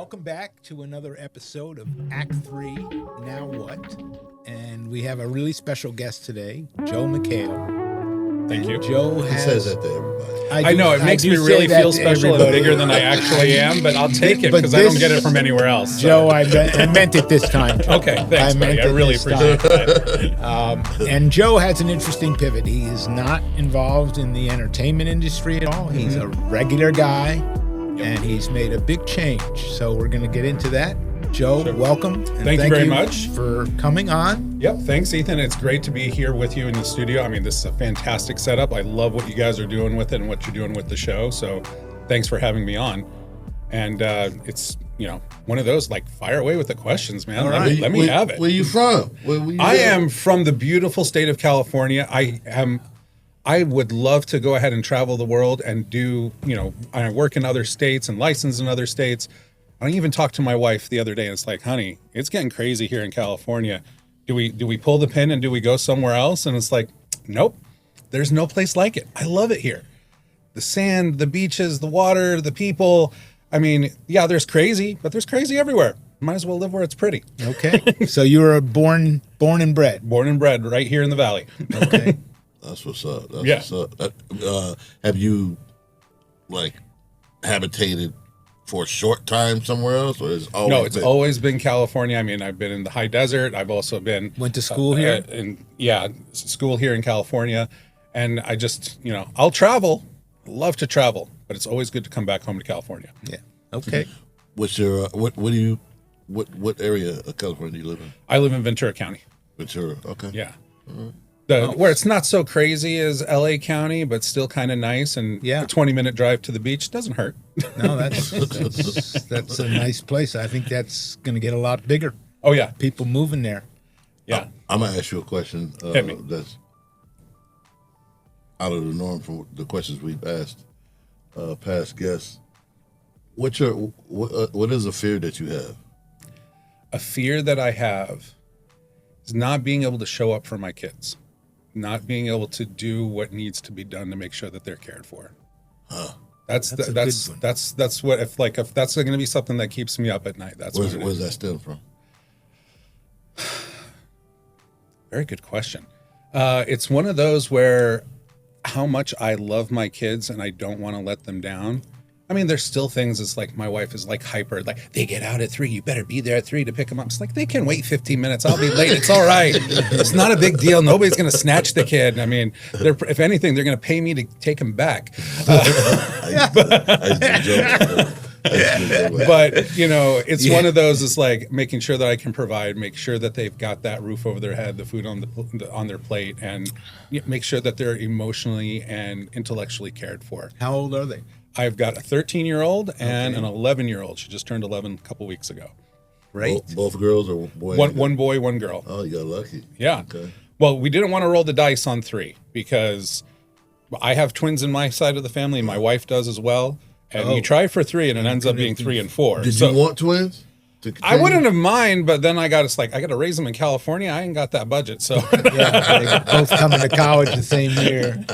Welcome back to another episode of Act 3, Now What? And we have a really special guest today, Joe Mikhail. Thank you. Joe He says that to everybody. I know, it makes me really feel special and bigger than I actually am, but I'll take it because I don't get it from anywhere else. So. Joe, I meant it this time. Okay, thanks, buddy. I really appreciate that. And Joe has an interesting pivot. He is not involved in the entertainment industry at all. He's a regular guy, and he's made a big change. So we're going to get into that. Joe, welcome. And thank you very much for coming on. Yep, thanks, Ethan. It's great to be here with you in the studio. I mean, this is a fantastic setup. I love what you guys are doing with it and what you're doing with the show. So thanks for having me on. And it's, one of those, like, fire away with the questions, man. Right. Let me have it. Where you from? I am from the beautiful state of California. I would love to go ahead and travel the world and do, I work in other states and license in other states. I even talked to my wife the other day, and it's like, honey, it's getting crazy here in California. Do we pull the pin and do we go somewhere else? And it's like, nope, there's no place like it. I love it here. The sand, the beaches, the water, the people. I mean, yeah, there's crazy, but there's crazy everywhere. Might as well live where it's pretty. Okay. So you were born and bred. Born and bred right here in the valley. Okay. That's what's up. Yeah. What's up. Have you, habitated for a short time somewhere else, or is always always been California. I mean, I've been in the high desert. I've also been went to school here, school here in California, and I just I'll travel, love to travel, but it's always good to come back home to California. Yeah. Okay. What's your what area of California do you live in? I live in Ventura County. Ventura. Okay. Yeah. Where it's not so crazy as LA County, but still kind of nice, and a 20-minute drive to the beach doesn't hurt. No, that's a nice place. I think that's going to get a lot bigger. Oh yeah, people moving there. Yeah, I'm gonna ask you a question that's out of the norm from the questions we've asked past guests. What is a fear that you have? A fear that I have is not being able to show up for my kids. Not being able to do what needs to be done to make sure that they're cared for. That's what if that's going to be something that keeps me up at night. Where's that stem from? Very good question. It's one of those where how much I love my kids and I don't want to let them down. I mean, there's still things. It's like my wife is like hyper, like they get out at 3. You better be there at 3 to pick them up. It's like they can wait 15 minutes. I'll be late. It's all right. It's not a big deal. Nobody's going to snatch the kid. I mean, if anything, they're going to pay me to take him back. But it's one of those. It's like making sure that I can provide, make sure that they've got that roof over their head, the food on their plate, and make sure that they're emotionally and intellectually cared for. How old are they? I've got a 13-year-old and an 11-year-old. She just turned 11 a couple weeks ago. Right. Both girls or boy? One boy, one girl. Oh, you got lucky. Yeah. Okay. Well, we didn't want to roll the dice on 3 because I have twins in my side of the family. My wife does as well. And you try for 3 and it ends up being 3 and 4. Did you want twins? I wouldn't have mind, but then I got to raise them in California. I ain't got that budget. So they both coming to college the same year.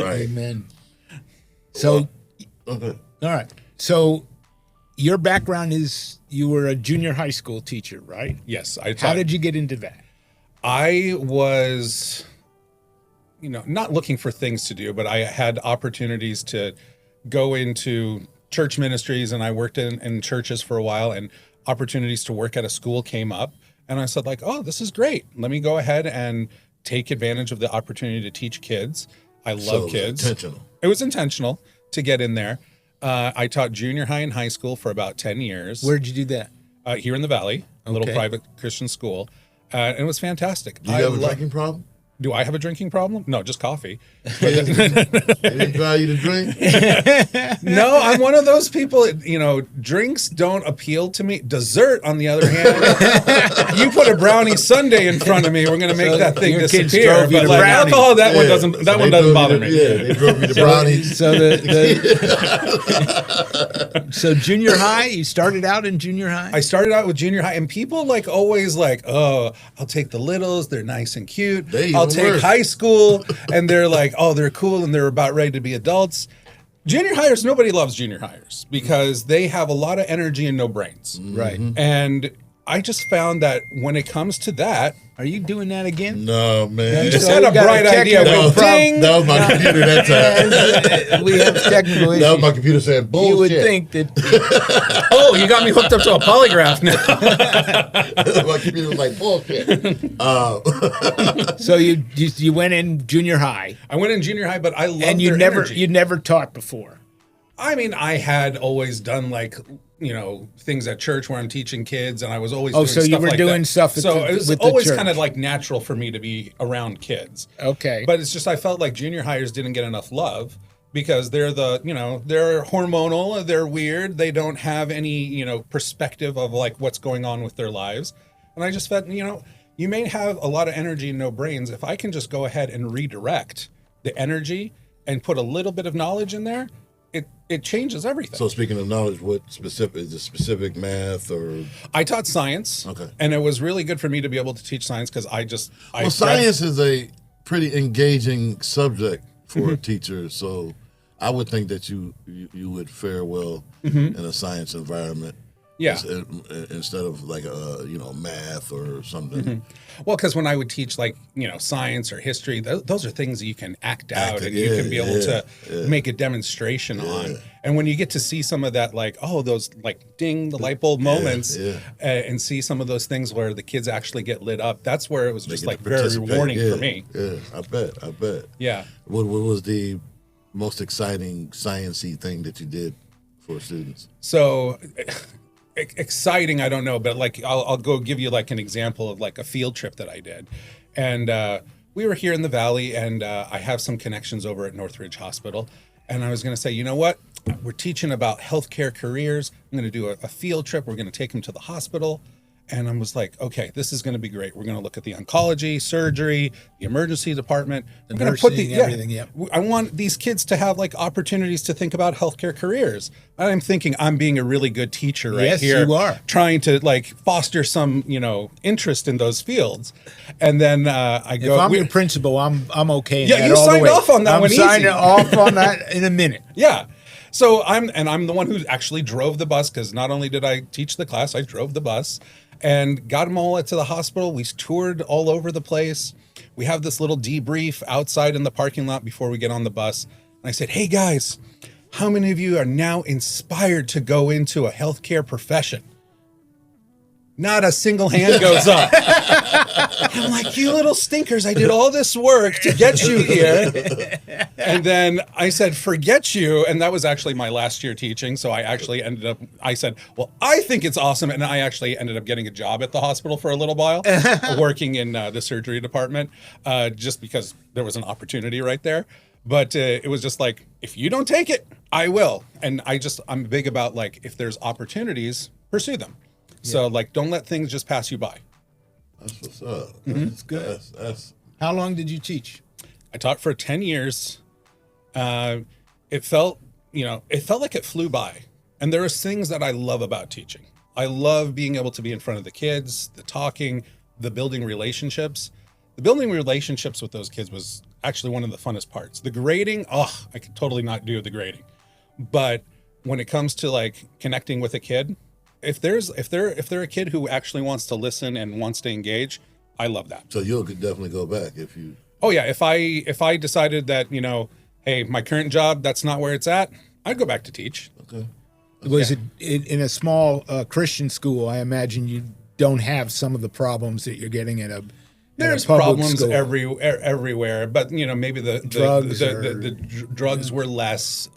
Right. Amen. So, all right. So, your background is you were a junior high school teacher, right? Yes. How did you get into that? I was, not looking for things to do, but I had opportunities to go into church ministries, and I worked in churches for a while, and opportunities to work at a school came up. And I said, oh, this is great. Let me go ahead and take advantage of the opportunity to teach kids. I love kids. It was intentional to get in there. I taught junior high and high school for about 10 years. Where'd you do that? Here in the Valley, a little private Christian school. And it was fantastic. Do you have a drinking problem? Do I have a drinking problem? No, just coffee. They didn't drive you to drink? No, I'm one of those people, drinks don't appeal to me. Dessert, on the other hand, you put a brownie sundae in front of me, we're going to make that thing disappear. But like alcohol, that one doesn't bother me. Yeah, they drove you to brownies. So junior high, you started out in junior high? I started out with junior high, and people always oh, I'll take the littles. They're nice and cute. I'll take high school, and they're like, oh, they're cool, and they're about ready to be adults. Junior hires, nobody loves junior hires because they have a lot of energy and no brains. Right. And I just found that when it comes to that, Are you doing that again? No, man. you just So had we a got a bright idea. technical With problem. ding. That was my computer that time. We have technical issues. That was my computer saying bullshit. You would think that Oh, you got me hooked up to a polygraph now. My computer was like bullshit. so you went in junior high I went in junior high, but I loved and their energy. you never taught before. I mean, I had always done like, things at church where I'm teaching kids, and I was always Oh, doing so you stuff were like doing that. stuff at So the- it was with the always church. kind of like natural for me to be around kids. Okay. But it's just I felt like junior hires didn't get enough love because they're they're hormonal, they're weird, they don't have any, perspective of like what's going on with their lives. And I just felt, you may have a lot of energy and no brains. If I can just go ahead and redirect the energy and put a little bit of knowledge in there, it changes everything. So speaking of knowledge, what specific is it? Specific math or? I taught science. Okay. And it was really good for me to be able to teach science because Well, science is a pretty engaging subject for a teacher, so I would think that you would fare well in a science environment. Yeah. Instead of like math or something. Well, because when I would teach like, science or history, those are things that you can act out and you can be able to make a demonstration on. And when you get to see some of that, like, those like ding, the light bulb moments and see some of those things where the kids actually get lit up, that's where it was just like very rewarding for me. Yeah, I bet. Yeah. What was the most exciting science-y thing that you did for students? So exciting, I don't know, but like I'll go give you like an example of like a field trip that I did. And we were here in the Valley, and I have some connections over at Northridge Hospital. And I was going to say, you know what? We're teaching about healthcare careers. I'm going to do a field trip. We're going to take them to the hospital. And I was like, okay, this is going to be great. We're going to look at the oncology, surgery, the emergency department. The We're going to put nursing, everything, yep. I want these kids to have like opportunities to think about healthcare careers. I'm thinking I'm being a really good teacher right Yes, here. you are. Trying to like foster some, interest in those fields. And then I go. If I'm your principal, I'm okay. In Yeah, that you all the signed way. off on that I'm one signing easy. off on that in a minute. Yeah. So I'm the one who actually drove the bus, because not only did I teach the class, I drove the bus and got them all to the hospital. We toured all over the place. We have this little debrief outside in the parking lot before we get on the bus. And I said, hey guys, how many of you are now inspired to go into a healthcare profession? Not a single hand goes up. I'm like, you little stinkers, I did all this work to get you here. And then I said, forget you. And that was actually my last year teaching. So I actually I said, well, I think it's awesome. And I actually ended up getting a job at the hospital for a little while, working in the surgery department, just because there was an opportunity right there. But it was just like, if you don't take it, I will. And I'm big about like, if there's opportunities, pursue them. So like, don't let things just pass you by. That's what's up. That's good. That's How long did you teach? I taught for 10 years. It felt like it flew by. And there are things that I love about teaching. I love being able to be in front of the kids, the talking, the building relationships. The building relationships with those kids was actually one of the funnest parts. The grading, I could totally not do the grading. But when it comes to like connecting with a kid, if they're a kid who actually wants to listen and wants to engage, I love that. so you could definitely go back if you. Oh yeah, if I decided that, hey, my current job, that's not where it's at, I'd go back to teach. Okay. Was it in a small Christian school? I imagine you don't have some of the problems that you're getting at a There's public problems school. everywhere, but maybe the drugs were less,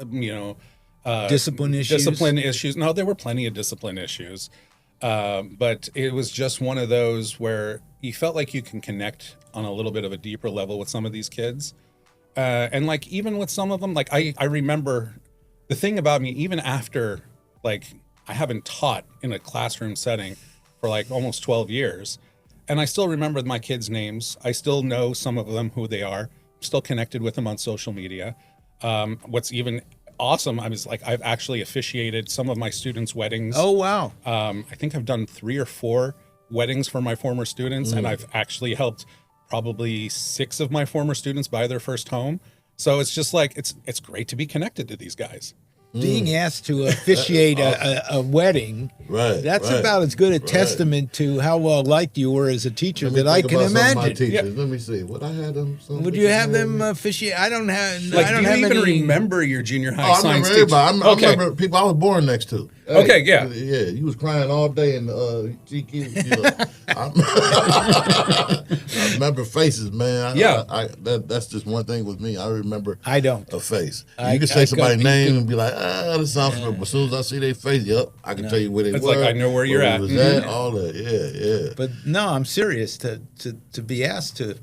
Discipline issues. Discipline issues. No, there were plenty of discipline issues, but it was just one of those where you felt like you can connect on a little bit of a deeper level with some of these kids, and like even with some of them, like I remember the thing about me, even after like I haven't taught in a classroom setting for like almost 12 years. And I still remember my kids' names. I still know some of them, who they are. I'm still connected with them on social media. What's even awesome, I've actually officiated some of my students' weddings. Oh, wow. I think I've done 3 or 4 weddings for my former students, and I've actually helped probably 6 of my former students buy their first home. So it's just like it's great to be connected to these guys. Being asked to officiate a wedding, that's about as good a testament to how well liked you were as a teacher that I can imagine. Let me see. Would I have them? Would you have them officiate? I don't have. Like, I don't do you have even any... remember your junior high I science remember teacher? everybody. I remember people I was born next to. Okay, yeah. Yeah, you was crying all day in the GQ. You know. I remember faces, man. That's just one thing with me. I remember I don't. a face. You can say somebody's name and be like, this sounds familiar. But as soon as I see their face, I can tell you where they were. It's like, I know where you're at. Was at, all that, yeah. But no, I'm serious to be asked to.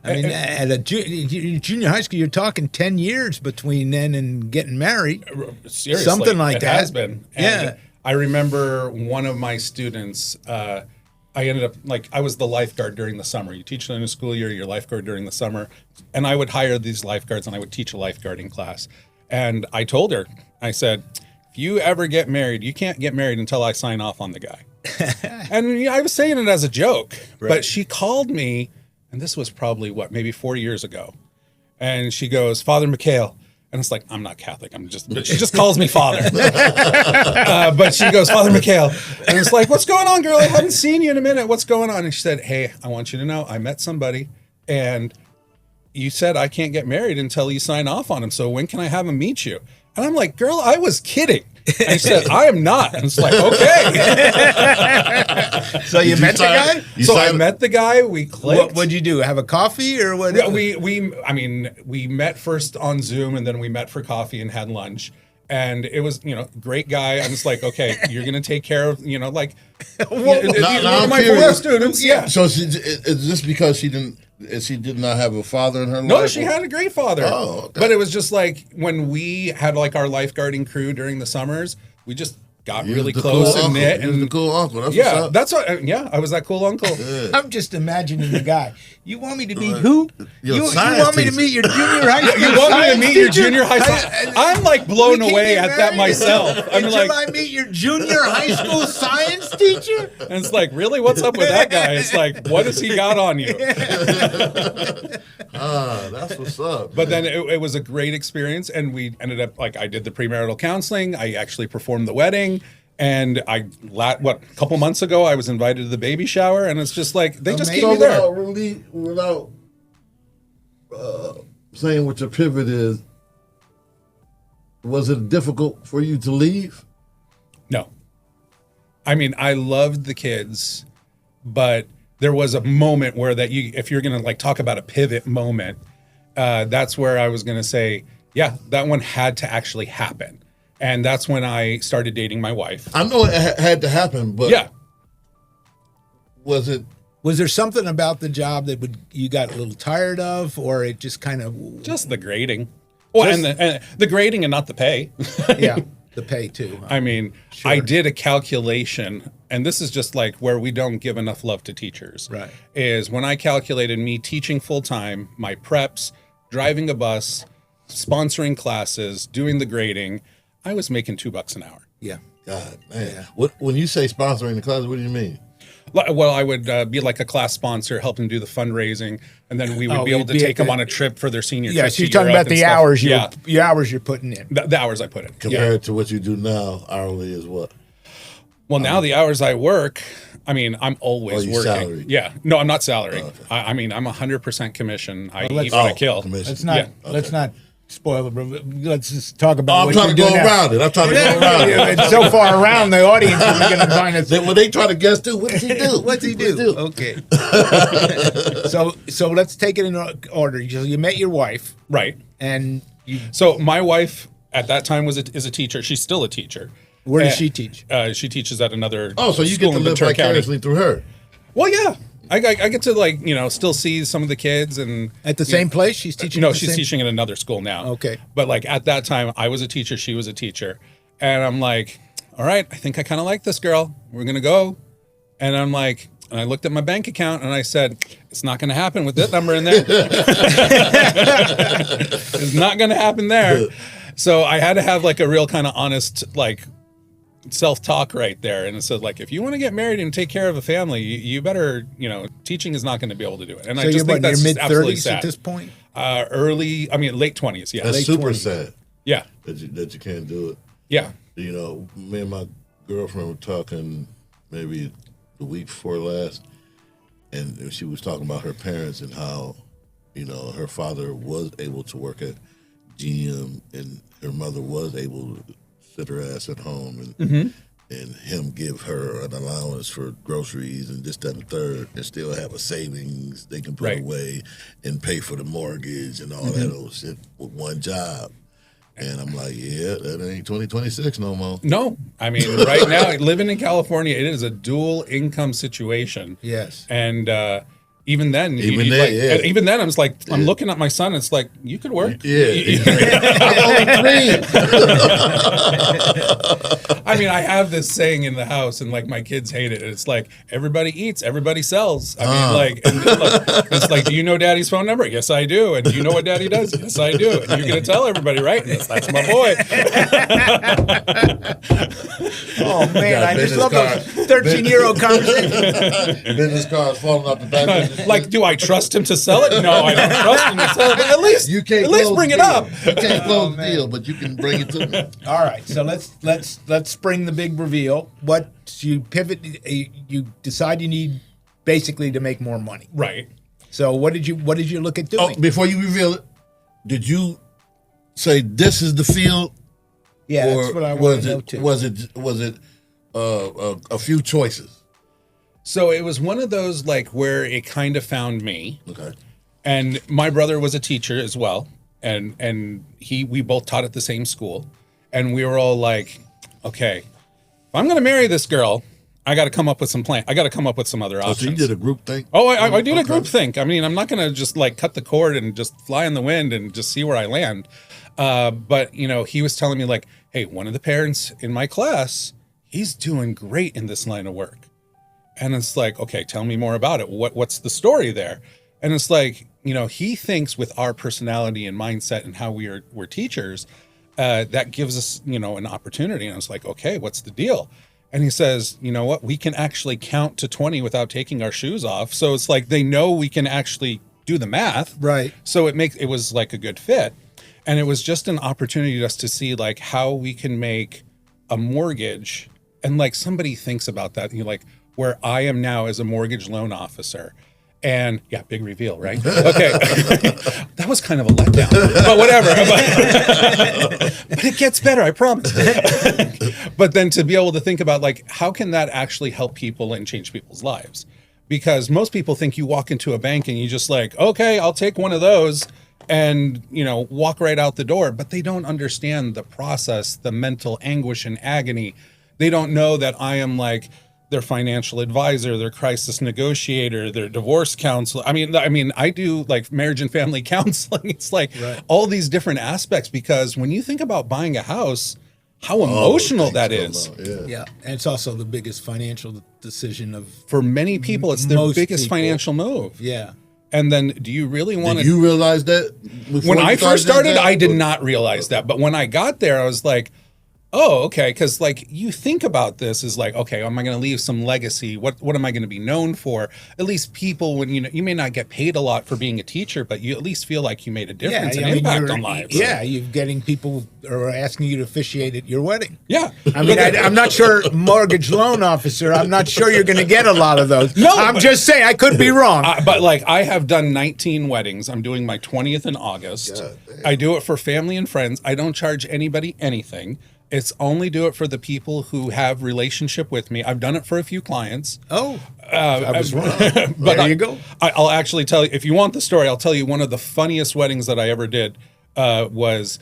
I mean, at a junior high school, you're talking 10 years between then and getting married. Seriously, something like that. It has been. And I remember one of my students. I ended up I was the lifeguard during the summer. You teach in a school year, you're lifeguard during the summer, and I would hire these lifeguards and I would teach a lifeguarding class. And I told her, I said, if you ever get married, you can't get married until I sign off on the guy. And I was saying it as a joke, but she called me. And this was probably, maybe 4 years ago. And she goes, Father Mikhail. And it's like, I'm not Catholic. She just calls me Father. But she goes, Father Mikhail. And it's like, what's going on, girl? I haven't seen you in a minute. What's going on? And she said, hey, I want you to know I met somebody. And you said I can't get married until you sign off on him. So when can I have him meet you? And I'm like, girl, I was kidding. And she said, I am not. And it's like, okay. So you met the guy? I met the guy. We clicked. What'd you do? Have a coffee or what? Yeah, we met first on Zoom and then we met for coffee and had lunch. And it was, great guy. I'm just like, okay, you're going to take care of, my four students. Yeah. So is this because she did not have a father in her life? No, she had a great father. Oh, okay. But it was just like when we had our lifeguarding crew during the summers, we just got really close and knit. And the cool uncle. That's what's up. That's what. Yeah, I was that cool uncle. Yeah. I'm just imagining the guy. You want me to meet who? You want me to teacher. meet your junior high school? You want me to meet your junior high school? I'm blown away at that myself. I'm like, I meet your junior high school science teacher? And it's like, really? What's up with that guy? It's like, what has he got on you? That's what's up. But then it was a great experience, and we ended up I did the premarital counseling. I actually performed the wedding. And a couple months ago, I was invited to the baby shower, and it's just like they just keep me there. Without saying what your pivot is, was it difficult for you to leave? No. I mean, I loved the kids, but there was a moment where if you're going to talk about a pivot moment, that's where I was going to say, yeah, that one had to actually happen. And that's when I started dating my wife. I know it had to happen, but was there something about the job that you got a little tired of, or it just kind of just the grading? Well, and the grading and not the pay. Yeah, the pay too. I mean, sure. I did a calculation, and this is just where we don't give enough love to teachers. Right. Is when I calculated me teaching full time, my preps, driving a bus, sponsoring classes, doing the grading. I was making $2 an hour. Yeah. God, man. Yeah. When you say sponsoring the class, what do you mean? Well, I would be a class sponsor, helping do the fundraising, and then we would be able to take them on a trip for their senior trip. Yeah, so you're talking about the hours your hours you're putting in. The hours I put in. Compared to what you do now, hourly is what? Well, now the hours I work, I mean, I'm always working. Salaried? Yeah. No, I'm not salaried. Oh, okay. I mean, I'm 100% commission. I eat what I kill. Commission. Let's not spoil it. Let's just talk about I'm trying to go around it. It's so far around the audience. We're going to find us. When they try to guess too, what does he do? What's he do? Okay. So let's take it in order. You met your wife, right? And so my wife at that time is a teacher. She's still a teacher. Where does she teach? She teaches at another. Oh, so you get to live vicariously through her. Well, yeah. I get to still see some of the kids and at the same place she's teaching. No, she's teaching at another school now. Okay, but at that time I was a teacher, she was a teacher, and I'm like, all right, I think I kind of like this girl. We're gonna go, and I'm like, and I looked at my bank account and I said, it's not gonna happen with that number in there. It's not gonna happen there. So I had to have a real kind of honest self-talk right there. And it said, like, if you want to get married and take care of a family, you better, teaching is not going to be able to do it. And So I just think that's your mid absolutely 30s sad. at this point? Late 20s. Yeah. That's late super 20s. sad Yeah. that you can't do it. Yeah. Me and my girlfriend were talking maybe the week before last, and she was talking about her parents and how, her father was able to work at GM and her mother was able to sit her ass at home and him give her an allowance for groceries and this, that, and the third, and still have a savings they can put away and pay for the mortgage and all that old shit with one job. And I'm like, yeah, that ain't 2026 no more. No, I mean, right now, living in California, it is a dual income situation. Yes. And even then, Even then, I'm just like, I'm looking at my son. It's like, you could work. Yeah. I'm only 3. I mean, I have this saying in the house, and like my kids hate it. It's like, everybody eats, everybody sells. I mean, it's like, do you know Daddy's phone number? Yes, I do. And do you know what Daddy does? Yes, I do. And you're gonna tell everybody, right? Yes, that's my boy. Oh man, I just love those 13-year-old conversations. Business cards falling off the back. Like, do I trust him to sell it? No, I don't trust him to sell it. But at least bring it up. You can't close the deal, but you can bring it to me. All right, so let's spring the big reveal. What you pivot? You decide you need basically to make more money. Right. So what did you look at doing? Oh, before you reveal it, did you say this is the field? Yeah, that's what I want to know too. Was it a few choices? So it was one of those like where it kind of found me. Okay. And my brother was a teacher as well, and we both taught at the same school, and we were all like, okay, if I'm going to marry this girl, I got to come up with some plan. I got to come up with some other options. So you did a group thing? Oh, I did a group think. I mean, I'm not going to just like cut the cord and just fly in the wind and just see where I land. But he was telling me like, hey, one of the parents in my class, he's doing great in this line of work. And it's like, okay, tell me more about it. What's the story there? And it's like, he thinks with our personality and mindset and how we're teachers, that gives us, an opportunity. And I was like, okay, what's the deal? And he says, you know what? We can actually count to 20 without taking our shoes off. So it's like they know we can actually do the math. Right. So it was like a good fit. And it was just an opportunity just to see like how we can make a mortgage. And like somebody thinks about that. And you're like, where I am now as a mortgage loan officer. And yeah, big reveal, right? Okay. That was kind of a letdown, but whatever. But it gets better, I promise. But then to be able to think about like, how can that actually help people and change people's lives? Because most people think you walk into a bank and you just like, okay, I'll take one of those and, walk right out the door. But they don't understand the process, the mental anguish and agony. They don't know that I am like, their financial advisor, their crisis negotiator, their divorce counselor. I mean, I do like marriage and family counseling. It's like all these different aspects, because when you think about buying a house, how emotional that is. Yeah. And it's also the biggest financial decision for many people. It's their biggest financial move. Yeah. And then do you really want to... Did you realize that? When I first started, I did not realize that. But when I got there, I was like, oh, okay. Because like you think about this is like, okay, am I going to leave some legacy? What am I going to be known for? At least people, when you may not get paid a lot for being a teacher, but you at least feel like you made a difference and impact on lives. Yeah, you're getting people are asking you to officiate at your wedding. Yeah. I mean, I'm not sure, mortgage loan officer, I'm not sure you're going to get a lot of those. No, I'm just saying, I could be wrong. But like I have done 19 weddings. I'm doing my 20th in August. I do it for family and friends. I don't charge anybody anything. It's only do it for the people who have relationship with me. I've done it for a few clients. Oh, I was wrong. But there you go. I'll actually tell you, if you want the story, I'll tell you one of the funniest weddings that I ever did was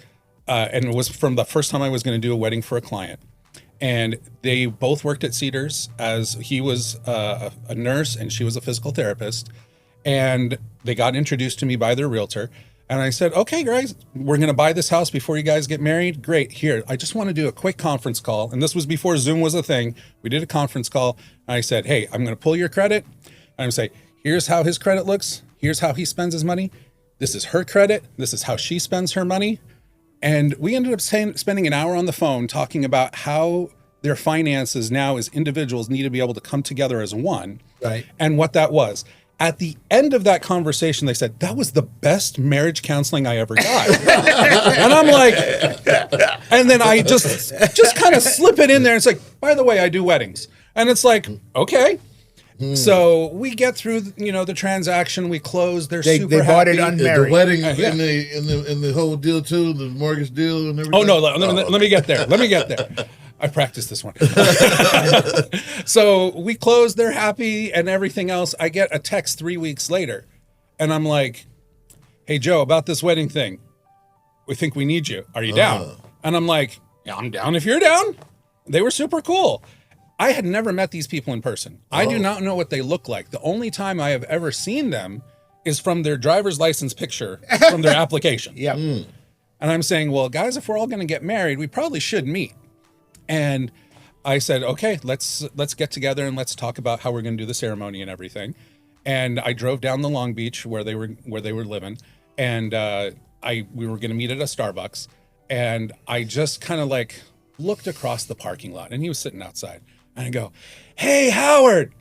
and it was from the first time I was going to do a wedding for a client. And they both worked at Cedars, as he was a nurse and she was a physical therapist. And they got introduced to me by their realtor. And I said, okay, guys, we're going to buy this house before you guys get married. Great. Here, I just want to do a quick conference call. And this was before Zoom was a thing. We did a conference call. And I said, hey, I'm going to pull your credit. And I'm going to say, here's how his credit looks. Here's how he spends his money. This is her credit. This is how she spends her money. And we ended up spending an hour on the phone talking about how their finances now as individuals need to be able to come together as one. Right. And what that was. At the end of that conversation, they said, that was the best marriage counseling I ever got. And I'm like, and then I just kind of slip it in there. It's like, by the way, I do weddings. And it's like, okay. So we get through, the transaction, we close, they're super They bought happy. it unmarried. The wedding in the whole deal too, the mortgage deal and everything. Oh no, let me get there. I practiced this one. So we close, they're happy and everything else. I get a text 3 weeks later and I'm like, hey, Joe, about this wedding thing. We think we need you. Are you down? And I'm like, yeah, I'm down if you're down. They were super cool. I had never met these people in person. I do not know what they look like. The only time I have ever seen them is from their driver's license picture from their application. Yeah. And I'm saying, well, guys, if we're all going to get married, we probably should meet. And I said, okay, let's get together and let's talk about how we're going to do the ceremony and everything. And I drove down the Long Beach where they were living, and we were going to meet at a Starbucks. And I just kind of like looked across the parking lot, and he was sitting outside. And I go, hey, Howard.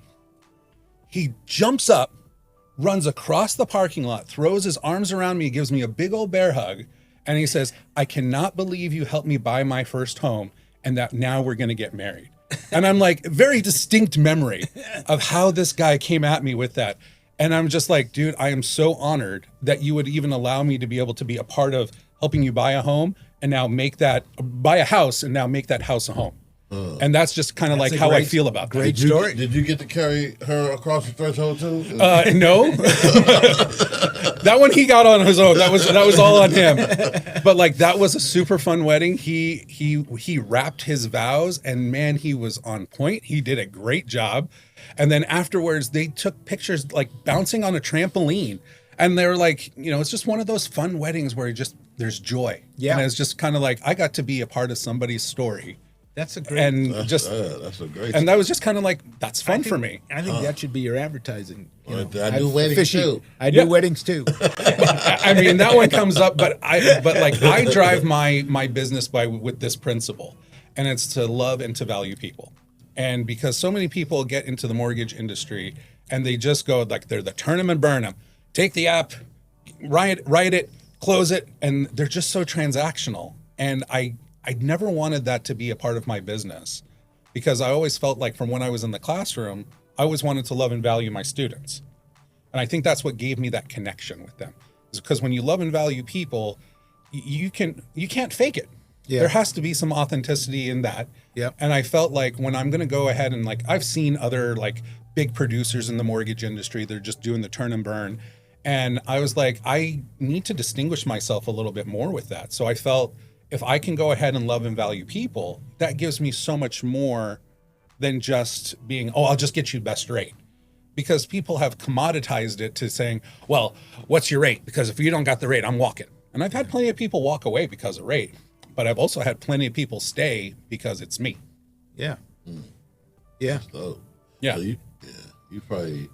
He jumps up, runs across the parking lot, throws his arms around me, gives me a big old bear hug. And he says, I cannot believe you helped me buy my first home and that now we're going to get married. And I'm like, very distinct memory of how this guy came at me with that. And I'm just like, dude, I am so honored that you would even allow me to be able to be a part of helping you buy a home and now buy a house and now make that house a home. And that's just kind of like how I feel about that. Great story. Did you get to carry her across the threshold too? No, that one he got on his own. That was all on him. But like that was a super fun wedding. He wrapped his vows, and man, he was on point. He did a great job. And then afterwards, they took pictures like bouncing on a trampoline, and they were like, it's just one of those fun weddings where there's joy. Yeah, and it's just kind of like I got to be a part of somebody's story. That's a great, that's a great. And that was just kind of like that's fun for me. I think that should be your advertising. I do weddings too. I do weddings too. I mean, that one comes up, but I drive my business with this principle, and it's to love and to value people. And because so many people get into the mortgage industry and they just go like they're the turn them and burn them, take the app, write it, close it, and they're just so transactional. And I never wanted that to be a part of my business because I always felt like from when I was in the classroom, I always wanted to love and value my students. And I think that's what gave me that connection with them. Is because when you love and value people, you can't fake it. Yeah. There has to be some authenticity in that. Yep. And I felt like when I'm going to go ahead and like, I've seen other like big producers in the mortgage industry, they're just doing the turn and burn. And I was like, I need to distinguish myself a little bit more with that. So I felt if I can go ahead and love and value people, that gives me so much more than just being, I'll just get you best rate. Because people have commoditized it to saying, well, what's your rate? Because if you don't got the rate, I'm walking. And I've had plenty of people walk away because of rate, but I've also had plenty of people stay because it's me. Yeah. Yeah. So, yeah. So you probably.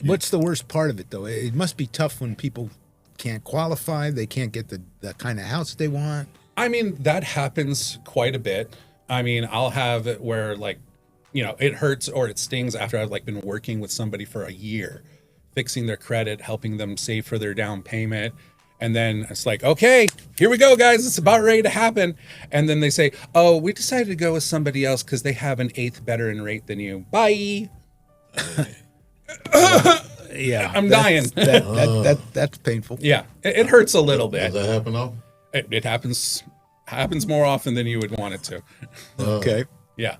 What's the worst part of it though? It must be tough when people can't qualify. They can't get the kind of house they want. I mean, that happens quite a bit. I mean, I'll have it where like, it hurts or it stings after I've like been working with somebody for a year, fixing their credit, helping them save for their down payment. And then it's like, okay, here we go, guys. It's about ready to happen. And then they say, oh, we decided to go with somebody else because they have an eighth better in rate than you. Bye. Yeah, I'm dying. That's painful. Yeah, it hurts a little bit. Does that happen though? It happens more often than you would want it to. Okay. Yeah.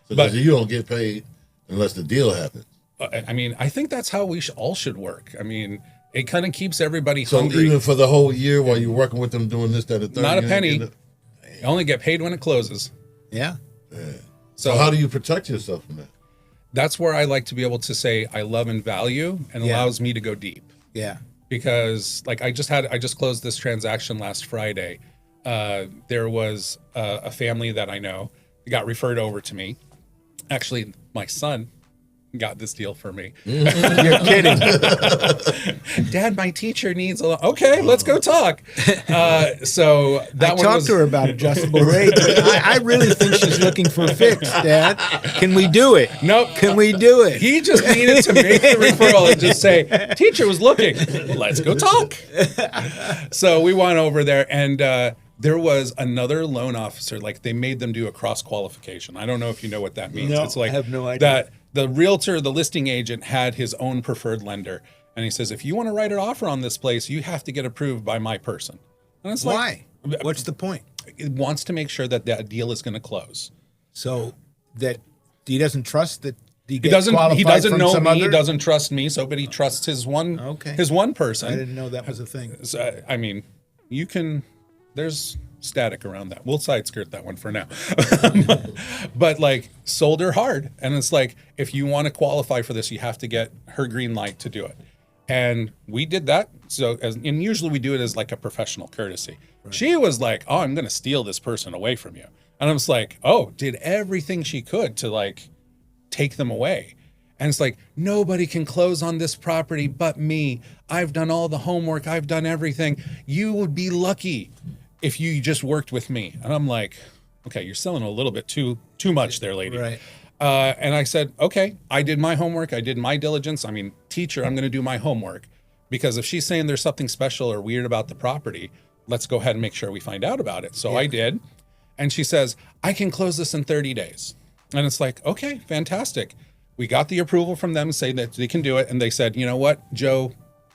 So But- you don't get paid unless the deal happens. I mean, I think that's how we all should work. I mean, it kind of keeps everybody So hungry. even for the whole year while you're working with them doing this, that, and the third, Not a you ain't penny. getting You only get paid when it closes. Yeah. So how do you protect yourself from that? That's where I like to be able to say I love and value, and allows me to go deep. Yeah. Because like I just closed this transaction last Friday. There was a family that I know that got referred over to me. Actually, my son got this deal for me. You're kidding. Dad, my teacher needs a lot. Okay, let's go talk. So that I one talked was, to her about adjustable rates. I really think she's looking for a fix, Dad. Can we do it? Nope. Can we do it? He just needed to make the referral and just say, teacher was looking. Let's go talk. So we went over there, and there was another loan officer. Like, they made them do a cross qualification. I don't know if you know what that means. No, It's like I have no idea. that the realtor, the listing agent, had his own preferred lender. And he says, if you want to write an offer on this place, you have to get approved by my person. And it's Why? like, What's the point? it wants to make sure that that deal is going to close. So that he doesn't trust that He doesn't from know some me, he other? doesn't trust me, so but he trusts his one person. I didn't know that was a thing. So, I mean, you can, there's static around that. We'll side skirt that one for now. But like, sold her hard. And it's like, if you want to qualify for this, you have to get her green light to do it. And we did that. So, and usually we do it as like a professional courtesy. Right. She was like, oh, I'm going to steal this person away from you. And I was like, oh, did everything she could to like take them away. And it's like, nobody can close on this property but me. I've done all the homework. I've done everything. You would be lucky if you just worked with me. And I'm like, okay, you're selling a little bit too much there, lady. Right. And I said, okay, I did my homework. I did my diligence. I mean, teacher, I'm going to do my homework, because if she's saying there's something special or weird about the property, let's go ahead and make sure we find out about it. So yeah. I did. And she says, I can close this in 30 days. And it's like, okay, fantastic. We got the approval from them saying that they can do it. And they said, you know what, Joe,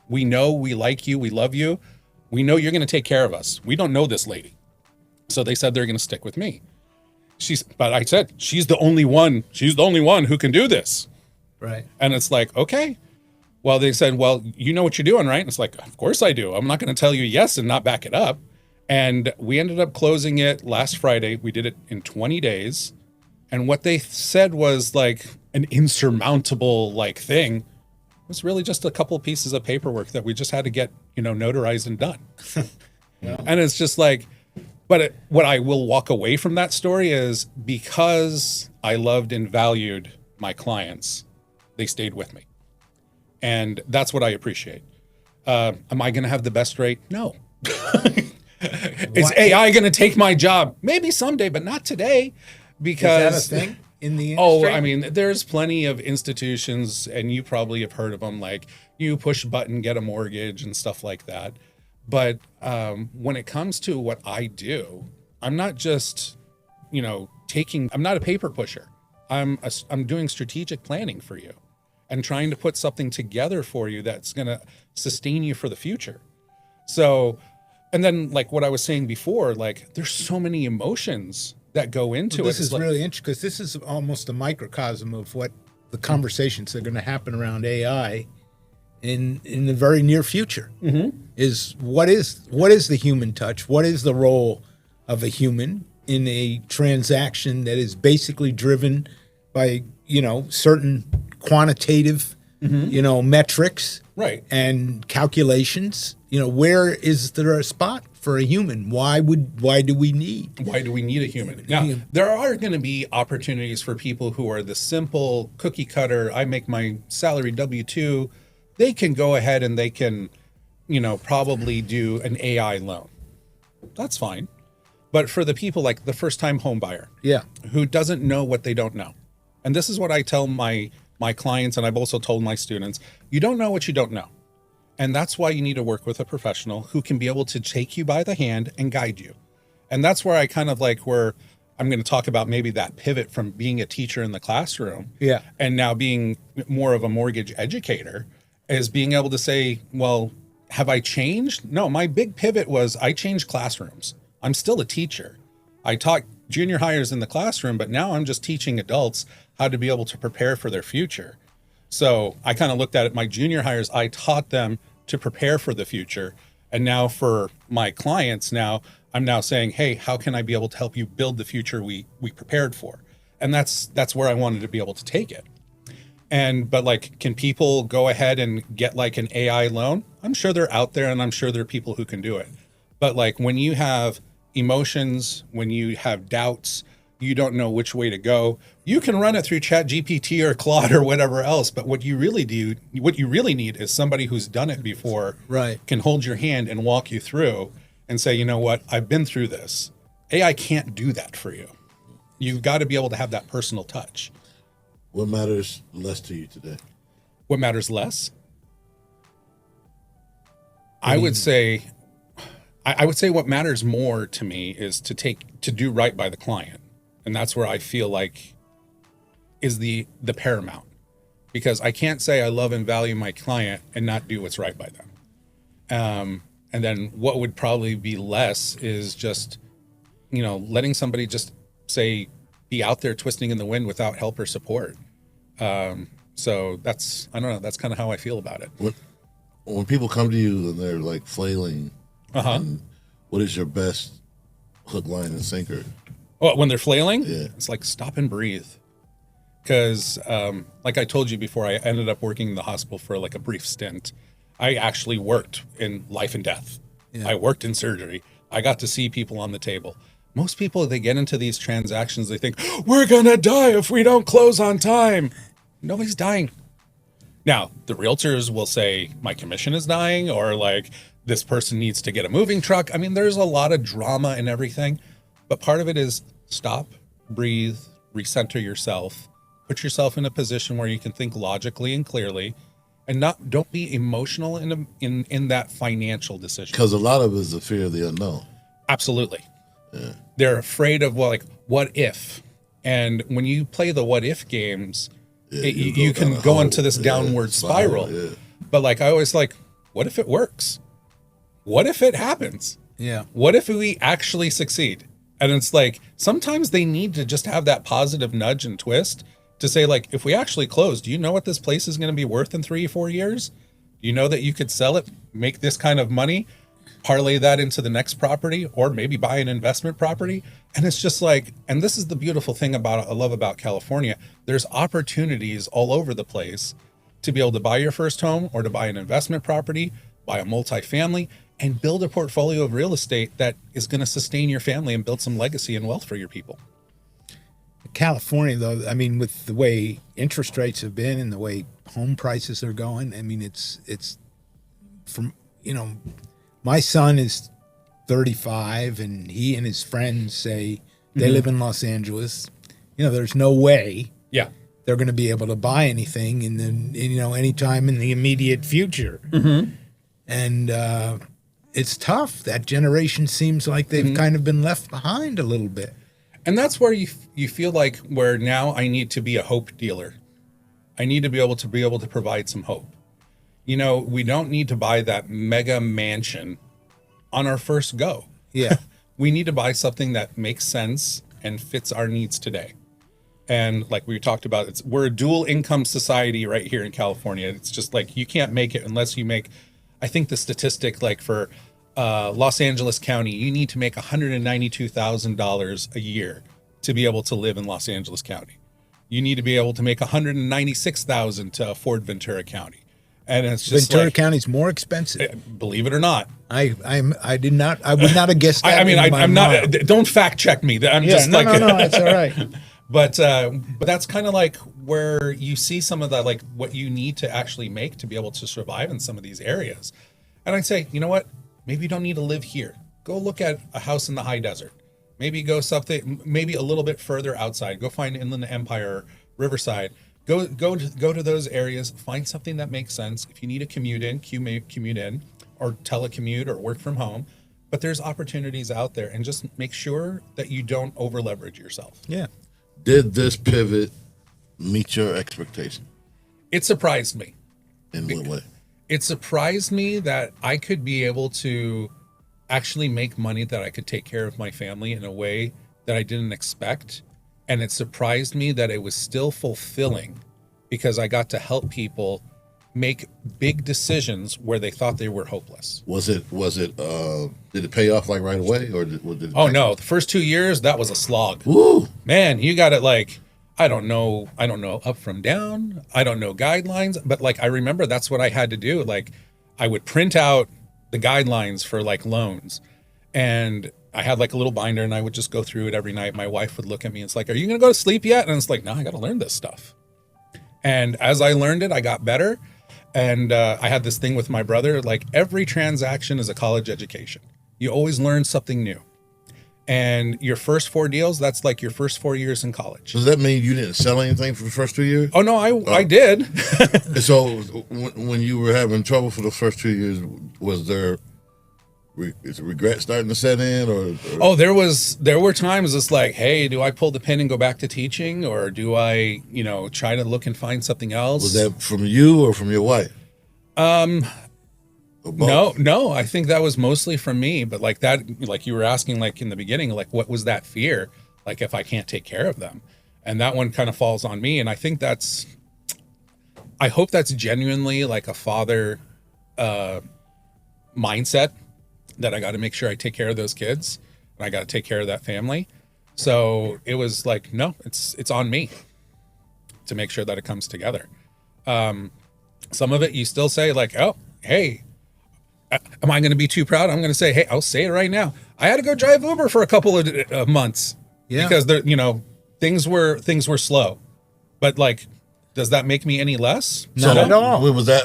we know we like you. We love you. We know you're going to take care of us. We don't know this lady. So they said they're going to stick with me. But I said, she's the only one who can do this. Right. And it's like, okay. Well, they said, well, you know what you're doing, right? And it's like, of course I do. I'm not going to tell you yes and not back it up. And we ended up closing it last Friday. We did it in 20 days. And what they said was like an insurmountable like thing. It was really just a couple of pieces of paperwork that we just had to get, notarized and done. Yeah. And it's just like, but what I will walk away from that story is, because I loved and valued my clients, they stayed with me. And that's what I appreciate. Am I going to have the best rate? No. Is AI going to take my job? Maybe someday, but not today. Because is that a thing in the industry? Oh, I mean, there's plenty of institutions, and you probably have heard of them, like you push button, get a mortgage and stuff like that. But when it comes to what I do, I'm not just, I'm not a paper pusher. I'm doing strategic planning for you and trying to put something together for you that's going to sustain you for the future. So, and then like what I was saying before, like there's so many emotions that go into it. This is really interesting, because this is almost a microcosm of what the conversations that are going to happen around AI in the very near future. Mm-hmm. Is what is the human touch? What is the role of a human in a transaction that is basically driven by certain quantitative metrics, right, and calculations? Where is there a spot for a human? Why do we need a human? Now, there are going to be opportunities for people who are the simple cookie cutter, I make my salary W-2. They can go ahead and they can, probably do an AI loan. That's fine. But for the people like the first time home buyer, yeah, who doesn't know what they don't know. And this is what I tell my clients, and I've also told my students, you don't know what you don't know. And that's why you need to work with a professional who can be able to take you by the hand and guide you. And that's where I kind of like where I'm going to talk about maybe that pivot from being a teacher in the classroom, yeah, and now being more of a mortgage educator, is being able to say, well, have I changed? No, my big pivot was I changed classrooms. I'm still a teacher. I taught junior hires in the classroom, but now I'm just teaching adults how to be able to prepare for their future. So I kind of looked at it, my junior hires, I taught them to prepare for the future. And now for my clients, I'm now saying, hey, how can I be able to help you build the future we prepared for? And that's where I wanted to be able to take it. But like, can people go ahead and get like an AI loan? I'm sure they're out there, and I'm sure there are people who can do it. But like when you have emotions, when you have doubts, you don't know which way to go. You can run it through ChatGPT or Claude or whatever else, but what you really need is somebody who's done it before, Right. can hold your hand and walk you through and say, you know what, I've been through this. AI can't do that for you. You've got to be able to have that personal touch. What matters less to you today? What matters less? I would say what matters more to me is to do right by the client. And that's where I feel like is the paramount, because I can't say I love and value my client and not do what's right by them. And then what would probably be less is just, letting somebody just say, be out there twisting in the wind without help or support. So that's, I don't know, that's kind of how I feel about it. When people come to you and they're like flailing, and what is your best hook, line, and sinker? Oh, when they're flailing? Yeah. It's like stop and breathe. Because like I told you before, I ended up working in the hospital for like a brief stint. I actually worked in life and death. Yeah. I worked in surgery. I got to see people on the table. Most people, they get into these transactions, they think, we're going to die if we don't close on time. Nobody's dying. Now, the realtors will say, my commission is dying, or like, this person needs to get a moving truck. I mean, there's a lot of drama and everything, but part of it is stop, breathe, recenter yourself, put yourself in a position where you can think logically and clearly, and don't be emotional in that financial decision. Because a lot of it is the fear of the unknown. Absolutely. Yeah. They're afraid of what if, and when you play the what if games, you can go into this downward spiral. Yeah. But like I always like, what if it works? What if it happens? Yeah. What if we actually succeed? And it's like sometimes they need to just have that positive nudge and twist to say, like, if we actually close, do you know what this place is going to be worth in 3 or 4 years? Do you know that you could sell it, make this kind of money, parlay that into the next property, or maybe buy an investment property? And it's just like, and this is the beautiful thing I love about California. There's opportunities all over the place to be able to buy your first home or to buy an investment property, buy a multifamily, and build a portfolio of real estate that is going to sustain your family and build some legacy and wealth for your people. California, though, I mean, with the way interest rates have been and the way home prices are going, I mean, it's from, my son is 35 and he and his friends say they live in Los Angeles. There's no way they're going to be able to buy anything anytime in the immediate future. And it's tough. That generation seems like they've kind of been left behind a little bit. And that's where you feel like where now I need to be a hope dealer. I need to be able to provide some hope. We don't need to buy that mega mansion on our first go. Yeah. We need to buy something that makes sense and fits our needs today. And like we talked about, we're a dual income society right here in California. It's just like you can't make it unless you make, I think the statistic like for Los Angeles County, you need to make $192,000 a year to be able to live in Los Angeles County. You need to be able to make $196,000 to afford Ventura County. And it's just Ventura County's more expensive. Believe it or not. I would not have guessed that. I'm not, don't fact check me. I'm just no, that's all right. But that's kind of like where you see some of that, like what you need to actually make to be able to survive in some of these areas. And I'd say, you know what? Maybe you don't need to live here. Go look at a house in the high desert. Maybe go something, maybe a little bit further outside. Go find Inland Empire, Riverside. Go to those areas. Find something that makes sense. If you need to commute in, or telecommute or work from home. But there's opportunities out there, and just make sure that you don't over leverage yourself. Yeah. Did this pivot meet your expectation? It surprised me. In what way? It surprised me that I could be able to actually make money that I could take care of my family in a way that I didn't expect. And it surprised me that it was still fulfilling because I got to help people make big decisions where they thought they were hopeless. Did it pay off like right away, or did it Oh no, the first 2 years, that was a slog. Woo! Man, you got it like, I don't know up from down. I don't know guidelines, but like, I remember that's what I had to do. Like I would print out the guidelines for like loans, and I had like a little binder and I would just go through it every night. My wife would look at me and it's like, are you going to go to sleep yet? And it's like, no, I got to learn this stuff. And as I learned it, I got better. And I had this thing with my brother, like every transaction is a college education. You always learn something new. And your first 4 deals, that's like your first 4 years in college. Does that mean you didn't sell anything for the first 2 years? Oh, no, I did. So when you were having trouble for the first 2 years, was there is regret starting to set in, or? Oh, there were times it's like, hey, do I pull the pin and go back to teaching, or do I, try to look and find something else? Was that from you or from your wife? No, I think that was mostly from me. But like that, like you were asking, like in the beginning, like what was that fear? Like if I can't take care of them, and that one kind of falls on me. And I think I hope that's genuinely like a father mindset. That I got to make sure I take care of those kids and I got to take care of that family. So it was like, no, it's on me to make sure that it comes together. Some of it you still say like, oh, hey, am I going to be too proud? I'm going to say, hey, I'll say it right now. I had to go drive Uber for a couple of months because things were slow, but like, does that make me any less? Not at all. Was that?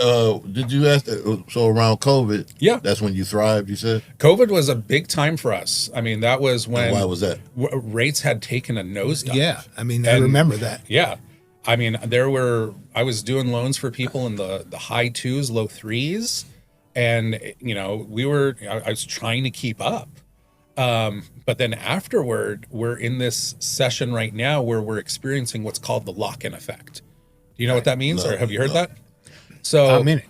Did you ask? So around COVID, yeah, that's when you thrived. You said COVID was a big time for us. I mean, that was when. And why was that? Rates had taken a nosedive. Yeah, I mean, I remember that. Yeah, I mean, I was doing loans for people in the high 2s, low 3s, and I was trying to keep up. But then afterward, we're in this session right now where we're experiencing what's called the lock-in effect. Do you know what that means, or have you heard that? So I'm in it.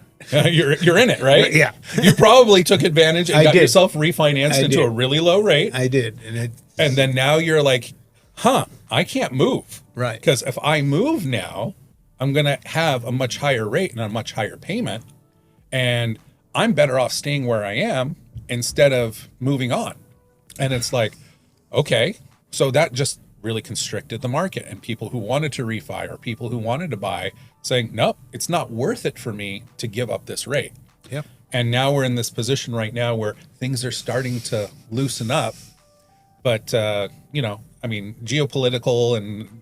You're in it, right? Yeah. You probably took advantage and I got did. yourself refinanced into a really low rate. I did, And then now you're like, I can't move. Right. Because if I move now, I'm going to have a much higher rate and a much higher payment. And I'm better off staying where I am instead of moving on. And it's like, okay, so that just really constricted the market, and people who wanted to refi or people who wanted to buy saying, nope, it's not worth it for me to give up this rate. Yep. And now we're in this position right now where things are starting to loosen up. But, geopolitical and,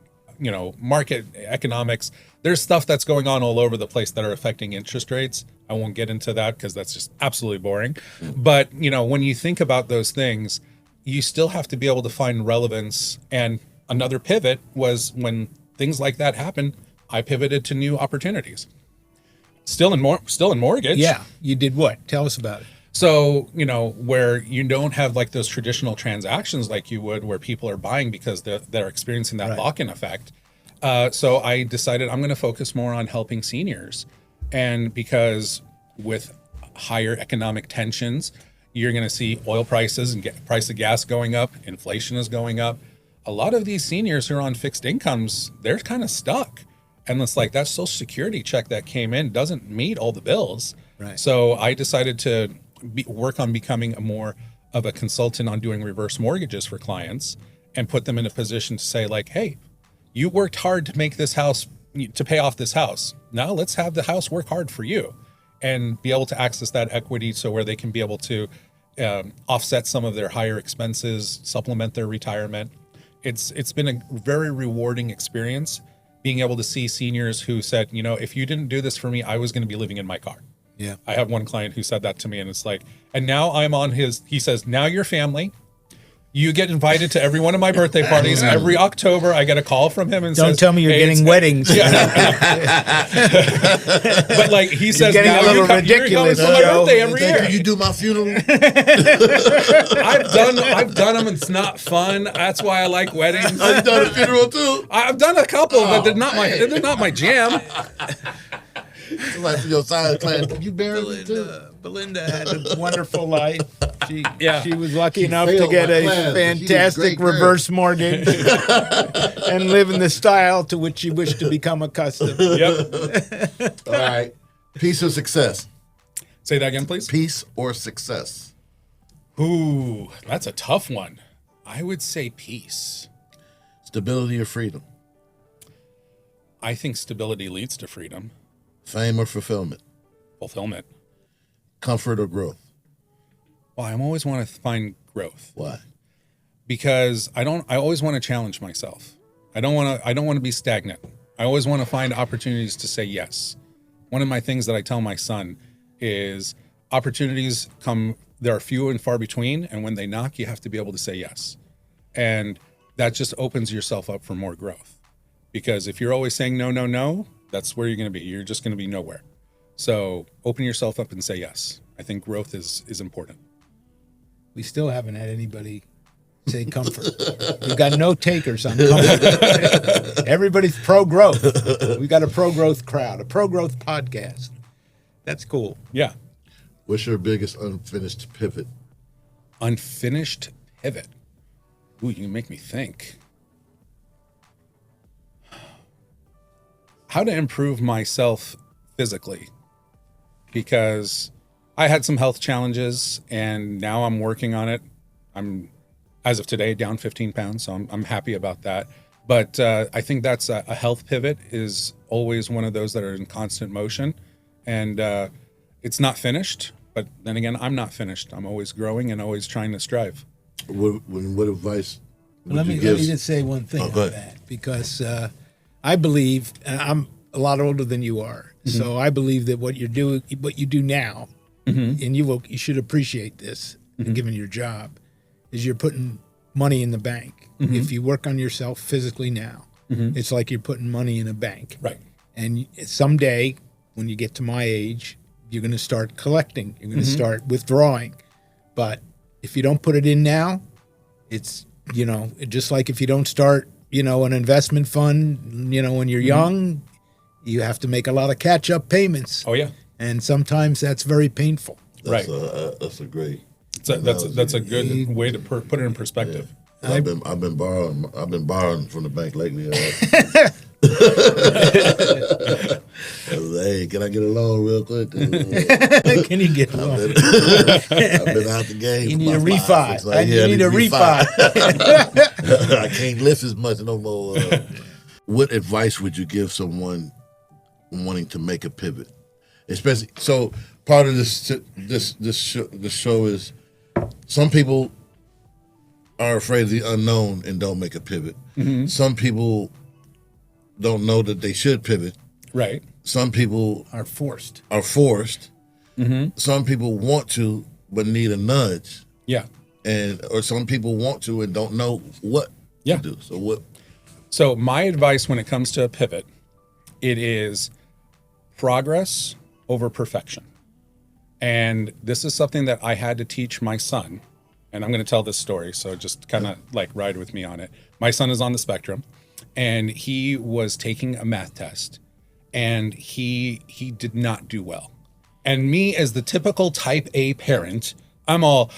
market economics, there's stuff that's going on all over the place that are affecting interest rates. I won't get into that because that's just absolutely boring. But, when you think about those things, you still have to be able to find relevance. And another pivot was when things like that happened, I pivoted to new opportunities. Still in mortgage. Yeah. You did what? Tell us about it. So, where you don't have like those traditional transactions like you would where people are buying because they're experiencing that lock-in effect. So I decided I'm going to focus more on helping seniors. And because with higher economic tensions, you're going to see oil prices and price of gas going up. Inflation is going up. A lot of these seniors who are on fixed incomes, they're kind of stuck. And it's like that Social Security check that came in doesn't meet all the bills. Right. So I decided to work on becoming more of a consultant on doing reverse mortgages for clients and put them in a position to say like, hey, you worked hard to make this house, to pay off this house. Now let's have the house work hard for you and be able to access that equity so where they can be able to offset some of their higher expenses, supplement their retirement. It's been a very rewarding experience being able to see seniors who said, if you didn't do this for me, I was going to be living in my car. Yeah. I have one client who said that to me, and it's like, and now I'm on he says, now your family, you get invited to every one of my birthday parties. Every October, I get a call from him and Don't says, tell me you're getting weddings. Yeah, but like he says, getting now a little you're ridiculous, coming for my Joe. birthday every year. Can you do my funeral? I've done them. It's not fun. That's why I like weddings. I've done a funeral too. I've done a couple, but they're not my jam. Like for your science class, you buried me too. Belinda had a wonderful life. She was lucky She enough to failed get my a class, but she was a fantastic great girl. reverse mortgage and live in the style to which she wished to become accustomed. Yep. All right. Peace or success? Say that again, please. Peace or success? Ooh, that's a tough one. I would say peace. Stability or freedom? I think stability leads to freedom. Fame or fulfillment? Fulfillment. Comfort or growth? Well, I always want to find growth. Why? because I always want to challenge myself. I don't want to be stagnant. I always want to find opportunities to say yes. One of my things that I tell my son is opportunities come, there are few and far between. And when they knock, you have to be able to say yes. And that just opens yourself up for more growth. Because if you're always saying no, no, no, that's where you're going to be. You're just going to be nowhere. So open yourself up and say yes. I think growth is important. We still haven't had anybody say comfort. We've got no takers on comfort. Everybody's pro-growth. We've got a pro-growth crowd, a pro-growth podcast. That's cool. Yeah. What's your biggest unfinished pivot? Unfinished pivot. Ooh, you make me think. How to improve myself physically, because I had some health challenges and now I'm working on it. I'm, as of today, down 15 pounds, so I'm happy about that. But I think that's a health pivot is always one of those that are in constant motion, and it's not finished. But then again, I'm not finished. I'm always growing and always trying to strive. What advice would Let me just say one thing on that, because I believe, and I'm a lot older than you are, so I believe that what you do now, and you should appreciate this, given your job, is you're putting money in the bank. If you work on yourself physically now, it's like you're putting money in a bank. Right. And someday, when you get to my age, you're going to start collecting. You're going to start withdrawing. But if you don't put it in now, it's, just like if you don't start, an investment fund, when you're young, you have to make a lot of catch-up payments. Oh, yeah. And sometimes that's very painful. Right. That's a great. That's a good way to put it in perspective. Yeah. I've been borrowing from the bank lately. I was like, hey, can I get a loan real quick? Can you get a loan? I've been out the game. You need a refi. Like, you need a refi. I can't lift as much no more. What advice would you give someone wanting to make a pivot? Especially, so part of this show is some people are afraid of the unknown and don't make a pivot. Some people don't know that they should pivot. Right. Some people are forced. Some people want to but need a nudge. Yeah. Or some people want to and don't know what to do. So my advice when it comes to a pivot, it is progress over perfection. And this is something that I had to teach my son. And I'm going to tell this story, so just kind of ride with me on it. My son is on the spectrum, and he was taking a math test, and he did not do well. And me, as the typical type A parent, I'm all,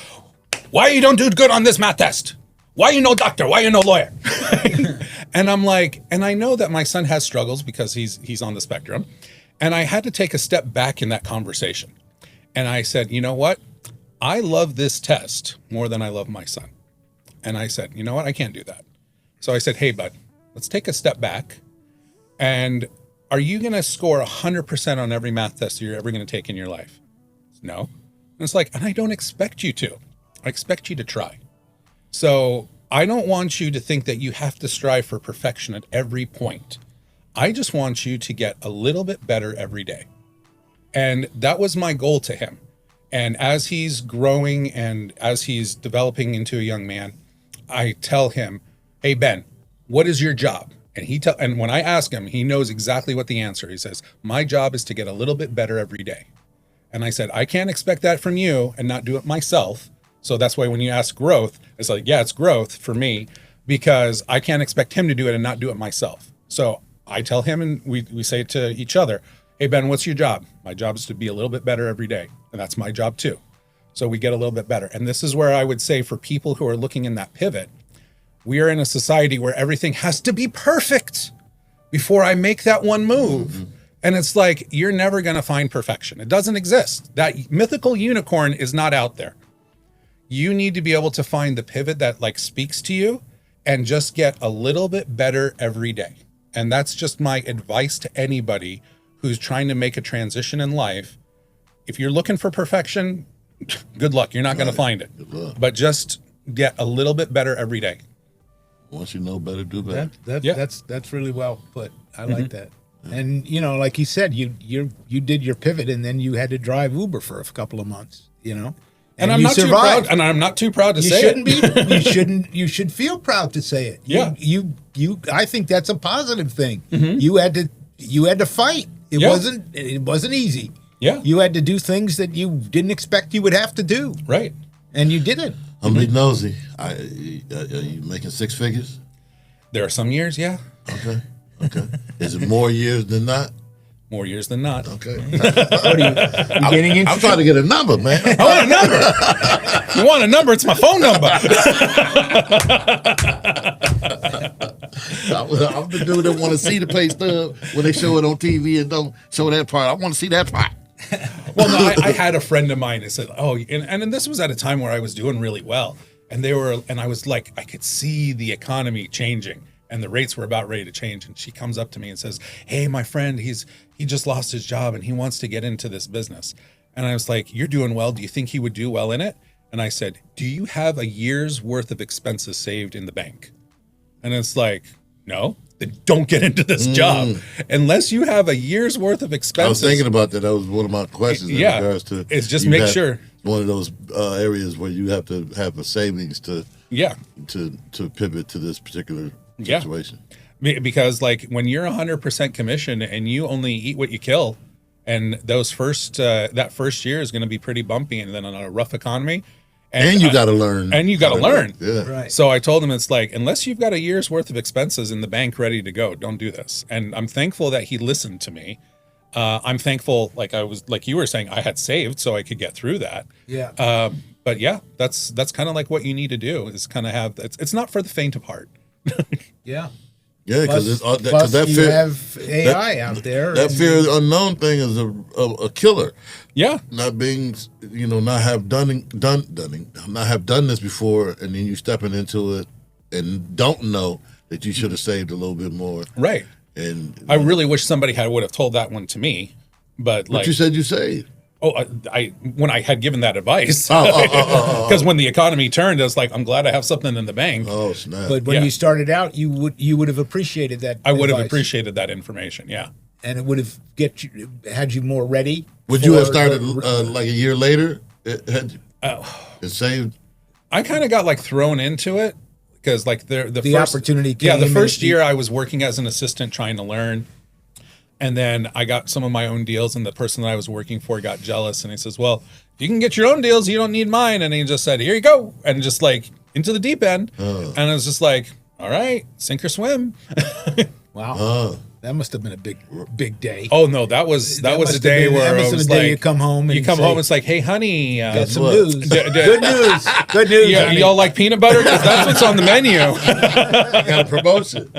why you don't do good on this math test? Why you no doctor? Why you no lawyer? And I'm like, and I know that my son has struggles because he's on the spectrum. And I had to take a step back in that conversation. And I said, you know what? I love this test more than I love my son. And I said, you know what? I can't do that. So I said, hey, bud, let's take a step back. And are you going to score 100% on every math test you're ever going to take in your life? No. And it's like, and I don't expect you to. I expect you to try. So I don't want you to think that you have to strive for perfection at every point. I just want you to get a little bit better every day. And that was my goal to him. And as he's growing and as he's developing into a young man, I tell him, hey, Ben, what is your job? And and when I ask him, he knows exactly what the answer. He says, my job is to get a little bit better every day. And I said, I can't expect that from you and not do it myself. So that's why when you ask growth, it's like, yeah, it's growth for me because I can't expect him to do it and not do it myself. So I tell him and we say to each other, hey, Ben, what's your job? My job is to be a little bit better every day. And that's my job too. So we get a little bit better. And this is where I would say for people who are looking in that pivot, we are in a society where everything has to be perfect before I make that one move. And it's like, you're never going to find perfection. It doesn't exist. That mythical unicorn is not out there. You need to be able to find the pivot that speaks to you and just get a little bit better every day. And that's just my advice to anybody who's trying to make a transition in life. If you're looking for perfection, good luck. You're not going to find it. But just get a little bit better every day. Once you know better, do better. That's really well put. I like that. And like you said, you did your pivot, and then you had to drive Uber for a couple of months. And I'm not too proud. And I'm not too proud to say it. You shouldn't. You should feel proud to say it. Yeah. You. I think that's a positive thing. You had to fight. It wasn't easy. Yeah. You had to do things that you didn't expect you would have to do. Right. And you did it. I'm big nosy. Are you making six figures? There are some years, yeah. Okay. Is it more years than not? More years than not. Okay. What are you getting into? I'm trying to get a number, man. I want a number. If you want a number, it's my phone number. I'm the dude that want to see the pay stub when they show it on TV and don't show that part. I want to see that part. Well, no, I had a friend of mine that said, and this was at a time where I was doing really well. And I was like, I could see the economy changing and the rates were about ready to change. And she comes up to me and says, hey, my friend, he just lost his job and he wants to get into this business. And I was like, you're doing well. Do you think he would do well in it? And I said, do you have a year's worth of expenses saved in the bank? And it's like, no, then don't get into this job unless you have a year's worth of expenses. I was thinking about that. That was one of my questions in regards to. It's just make sure. One of those areas where you have to have a savings to pivot to this particular situation. Because like when you're 100% commission and you only eat what you kill, and those that first year is going to be pretty bumpy, and then on a rough economy. And you got to learn. And you got to learn. Yeah. Right. So I told him, it's like, unless you've got a year's worth of expenses in the bank ready to go, don't do this. And I'm thankful that he listened to me. I'm thankful, like you were saying, I had saved so I could get through that. Yeah. But yeah, that's kind of like what you need to do is kind of have, it's not for the faint of heart. Yeah. Yeah, because that fear, have AI out there. That fear of the unknown thing is a killer. Yeah, not being, not have done this before, and then you stepping into it and don't know that you should have saved a little bit more. Right. And I really wish somebody would have told that one to me, but you said you saved. Oh, when I had given that advice, because when the economy turned, I was like, I'm glad I have something in the bank. Oh, snap! But when you started out, you would have appreciated that. I would have appreciated that information. Yeah, and it would have had you more ready. Would you have started like a year later? It saved. I kind of got like thrown into it because like the first, opportunity came. Yeah, the first year I was working as an assistant trying to learn. And then I got some of my own deals, and the person that I was working for got jealous, and he says, well, if you can get your own deals, you don't need mine. And he just said, here you go. And just like into the deep end. And I was just like, all right, sink or swim. Wow. That must have been a big day. Oh no, that was a day where I was like, you come home and home, it's like, hey honey, got some news. Good news. Good news. Yeah, y'all like peanut butter? Because that's what's on the menu. I got a promotion.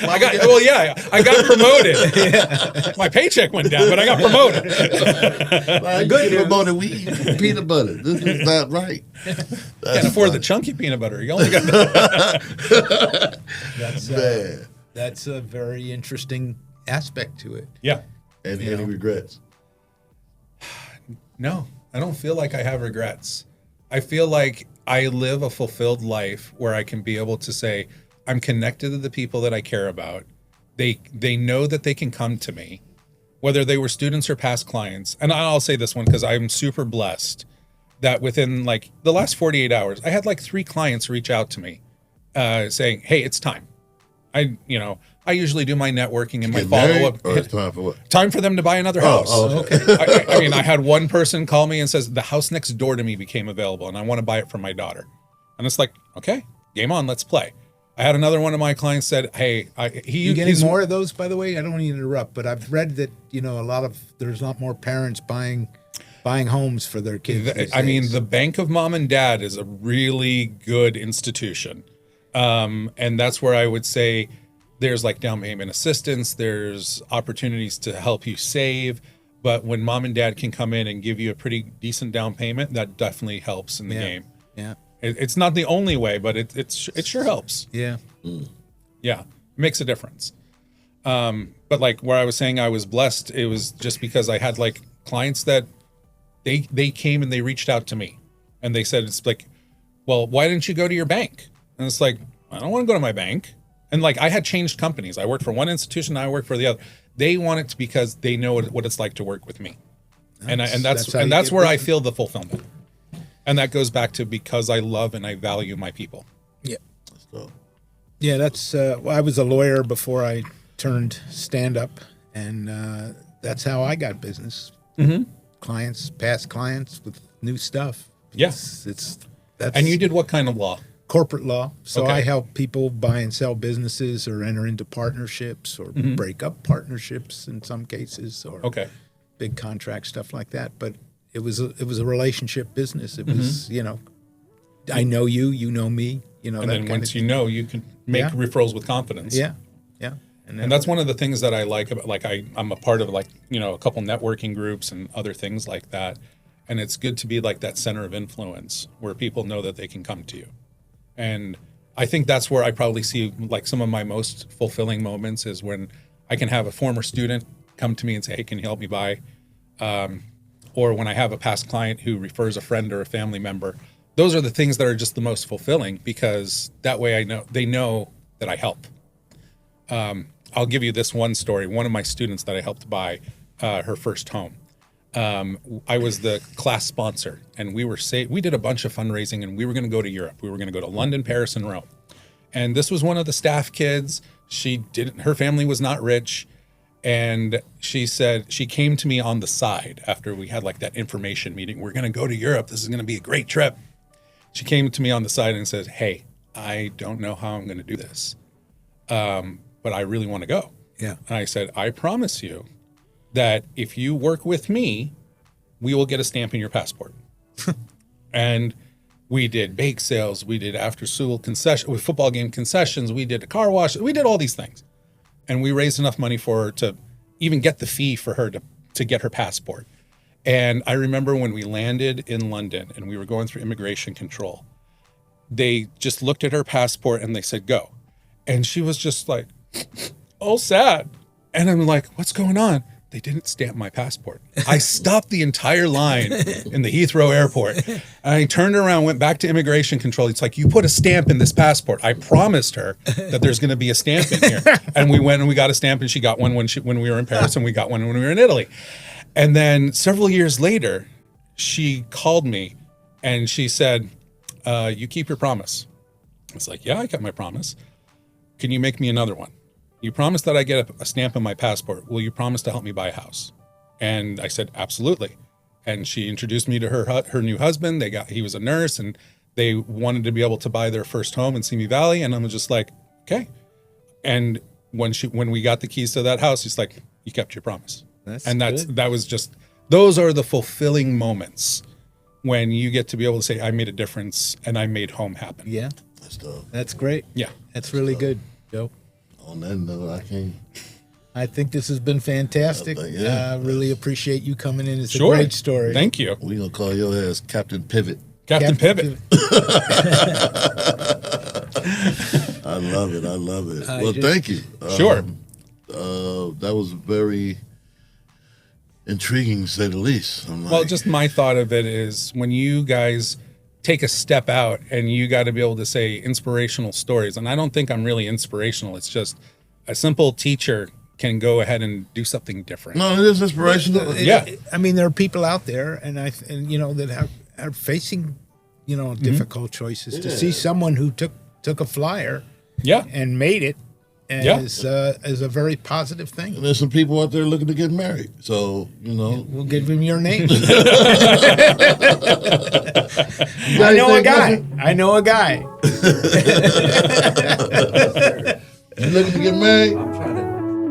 I got promoted. My paycheck went down, but I got promoted. Good promoted. We eat peanut butter. This is not right. Can't afford the chunky peanut butter. You only got. That's bad. That's a very interesting aspect to it. Yeah. And any regrets? No, I don't feel like I have regrets. I feel like I live a fulfilled life where I can be able to say, I'm connected to the people that I care about. They know that they can come to me, whether they were students or past clients. And I'll say this one because I'm super blessed that within like the last 48 hours, I had like 3 clients reach out to me saying, hey, it's time. I usually do my networking and my follow-up. Or it's time for what? Time for them to buy another house. Oh, okay. I had one person call me and says, the house next door to me became available and I want to buy it for my daughter. And it's like, okay, game on, let's play. I had another one of my clients said, hey, you getting more of those, by the way? I don't want to interrupt, but I've read that, there's a lot more parents buying homes for their kids. I mean, the Bank of Mom and Dad is a really good institution. And that's where I would say there's like down payment assistance, there's opportunities to help you save. But when mom and dad can come in and give you a pretty decent down payment, that definitely helps in the game. Yeah. It's not the only way, but it sure helps. Yeah. Yeah. It makes a difference. But like where I was saying I was blessed, it was just because I had like clients that they came and they reached out to me and they said, it's like, well, why didn't you go to your bank? And it's like, I don't want to go to my bank. And like, I had changed companies. I worked for one institution, now I work for the other. They want it because they know what it's like to work with me. That's where I feel the fulfillment. And that goes back to because I love and I value my people. Yeah. So, Yeah, that's. Well, I was a lawyer before I turned stand-up, and that's how I got business. Mm-hmm. Past clients with new stuff. Yeah. That's. And you did what kind of law? Corporate law. So Okay. I help people buy and sell businesses, or enter into partnerships, or break up partnerships in some cases, or Okay. big contract stuff like that. But it was a relationship business. It was I know you, you know me. And that then kind once of, you know, you can make referrals with confidence. yeah. And that's one of the things that I like about, like, I'm a part of, like, a couple networking groups and other things like that. And it's good to be like that center of influence where people know that they can come to you. And I think that's where I probably see like some of my most fulfilling moments is when I can have a former student come to me and say, hey, can you help me buy? Or when I have a past client who refers a friend or a family member. Those are the things that are just the most fulfilling, because that way they know that I help. I'll give you this one story. One of my students that I helped buy her first home. I was the class sponsor, and we did a bunch of fundraising, and we were going to go to Europe. We were going to go to London, Paris, and Rome. And this was one of the staff kids. Her family was not rich. And she said, she came to me on the side after we had like that information meeting. We're going to go to Europe. This is going to be a great trip. She came to me on the side and said, hey, I don't know how I'm going to do this. But I really want to go. Yeah. And I said, I promise you that if you work with me, we will get a stamp in your passport. And we did bake sales. We did after school with football game concessions. We did a car wash. We did all these things. And we raised enough money for her to even get the fee for her to get her passport. And I remember when we landed in London and we were going through immigration control, they just looked at her passport and they said, go. And she was just like, oh, sad. And I'm like, what's going on? They didn't stamp my passport. I stopped the entire line in the Heathrow airport. And I turned around, went back to immigration control. It's like, you put a stamp in this passport. I promised her that there's going to be a stamp in here. And we went and we got a stamp, and she got one when we were in Paris, and we got one when we were in Italy. And then several years later, she called me and she said, you keep your promise. I was like, yeah, I kept my promise. Can you make me another one? You promised that I get a stamp on my passport. Will you promise to help me buy a house? And I said, absolutely. And she introduced me to her new husband. He was a nurse, and they wanted to be able to buy their first home in Simi Valley. And I was just like, okay. And when we got the keys to that house, she's like, you kept your promise. Those are the fulfilling moments when you get to be able to say, I made a difference and I made home happen. Yeah. that's dope. That's great. Yeah. That's really good, Joe. On that note, I think this has been fantastic. Yeah. Really appreciate you coming in. It's Sure. a great story. Thank you. We're going to call your ass Captain Pivot. Captain Pivot. I love it. Well, thank you. Sure. That was very intriguing, to say the least. Well, just my thought of it is when you guys take a step out and you got to be able to say inspirational stories. And I don't think I'm really inspirational. It's just a simple teacher can go ahead and do something different. No, it is inspirational. Yeah. I mean, there are people out there, and that are facing, difficult choices. To see someone who took a flyer, Yeah. and made it, is a very positive thing. And there's some people out there looking to get married. So, We'll give him your name. You I know a got guy. anything, I know a guy. You looking to get married? I'm trying to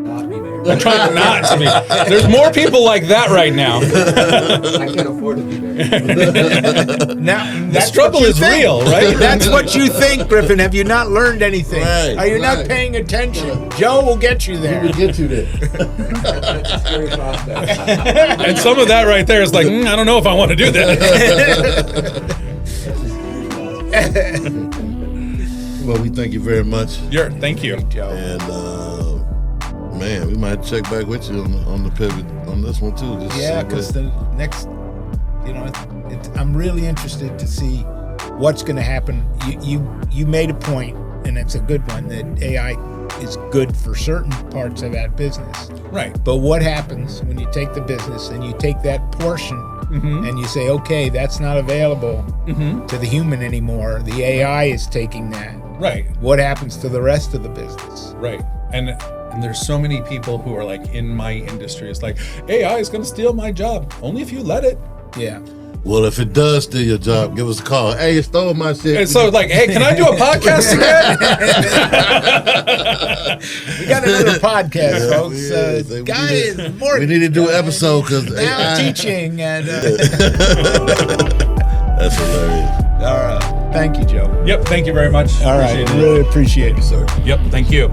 not be there. I'm trying not to be. There's more people like that right now. I can't afford to be there. Now, The struggle is real, right? That's what you think, Griffin. Have you not learned anything? Right, Are you not right. paying attention? Joe will get you there. We'll get you there. It's a scary prospect. And some of that right there is like, I don't know if I want to do that. Well, we thank you very much. Thank you. And, man, we might check back with you on the pivot on this one, too. Just Yeah, see because the next, I'm really interested to see what's going to happen. You made a point, and it's a good one, that AI is good for certain parts of that business. Right. But what happens when you take the business and you take that portion and you say, okay, that's not available to the human anymore. The AI is taking that. Right. What happens to the rest of the business? Right. And there's so many people who are like in my industry. It's like, AI is going to steal my job. Only if you let it. Yeah. Well, if it does steal your job, give us a call. Hey, it stole my shit. And so like, hey, can I do a podcast again? We got another podcast, folks. we Guy need is to- more we need to do an episode because now teaching. And that's hilarious. all right. Thank you, Joe. Yep. Thank you very much. All right. Appreciate it. Really appreciate it, sir. Yep. Thank you.